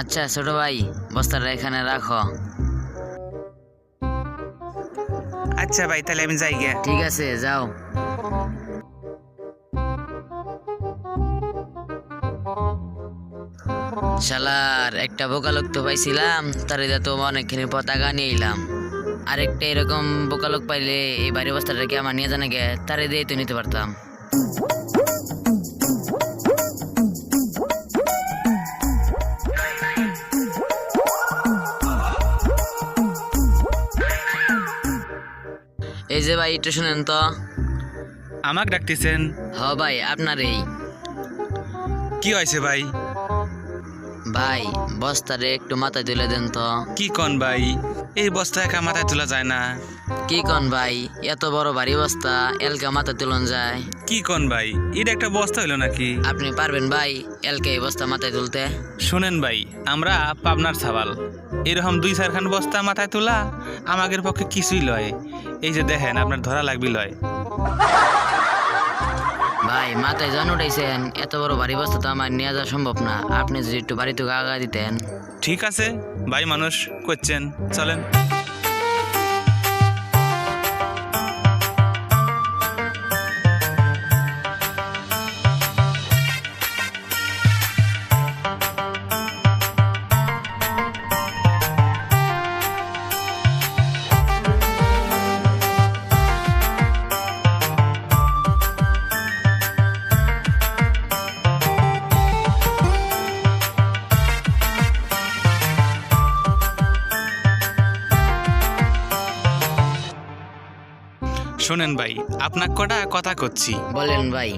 আচ্ছা ছোট ভাই, বস্তাটা এখানে রাখো। আচ্ছা ভাই, তাহলে আমি যাই গে। ঠিক আছে, যাও। শালার একটা বোকা লোক তো পাইছিলাম, তার তো অনেকখানি পতাকা নিয়ে এলাম। আরেকটা এরকম বোকা লোক পাইলে এই বাড়ি বস্তাটাকে আমার নিয়ে জানা গে, তারে দিয়ে তো নিতে পারতাম। এই যে ভাই, একটু শুনেন তো। আমাকে ডাকতেছেন? হ ভাই, আপনার এই কি হয়েছে ভাই? ভাই বস্তারে একটু মাথায় তুলে দেন তো। কি কন ভাই, এই বস্তা একা মাথায় তোলা যায় না। কি কন ভাই, এত বড় ভারী বস্তা এলকা মাথায় তুলন যায়? কি কন ভাই, এটা একটা বস্তা হইলো নাকি? আপনি পারবেন ভাই এলকা এই বস্তা মাথায় তুলতে? শুনেন ভাই, আমরা পাবনার ছাবাল, এরকম 2-4 বস্তা মাথায় তোলা আমাদের পক্ষে কিছুই লয়। এই যে দেখেন, আপনার ধরা লাগবি লয়। ভাই মাথায় জন উঠাইছেন, এত বড় ভারী বস্তা তো আমার নিয়ে যাওয়া সম্ভব না। আপনি যদি একটু বাড়ি থেকে আগা দিতেন। ঠিক আছে ভাই, মানুষ করছেন, চলেন। শোনেন ভাই, আপনার কটা কথা করছি। বলেন ভাই।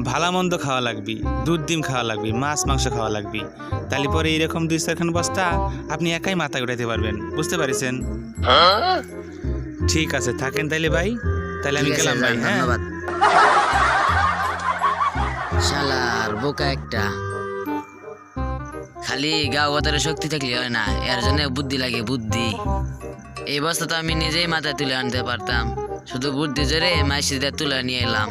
ভালো মন্দ খাওয়া লাগবি, দুধ ডিম খাওয়া লাগবি, মাছ মাংস খাওয়া লাগবি, তাহলে পরে এইরকম 2-4 বস্তা আপনি একাই মাথায় উঠাইতে পারবেন। বুঝতে পারছেন? ঠিক আছে, থাকেন তাইলে ভাই, তাহলে আমি ঠিক আছে, গেলাম ভাই। যান, হ্যাঁ, ধন্যবাদ। শালার বোকা একটা, খালি গাও গতরে শক্তি থাকলে হয় না, এর জন্য বুদ্ধি লাগে, বুদ্ধি। এই বস্তা তো আমি নিজেই মাথায় তুলে আনতে পারতাম, শুধু বুদ্ধি জোরে মাইসিদের তুলে নিয়ে এলাম।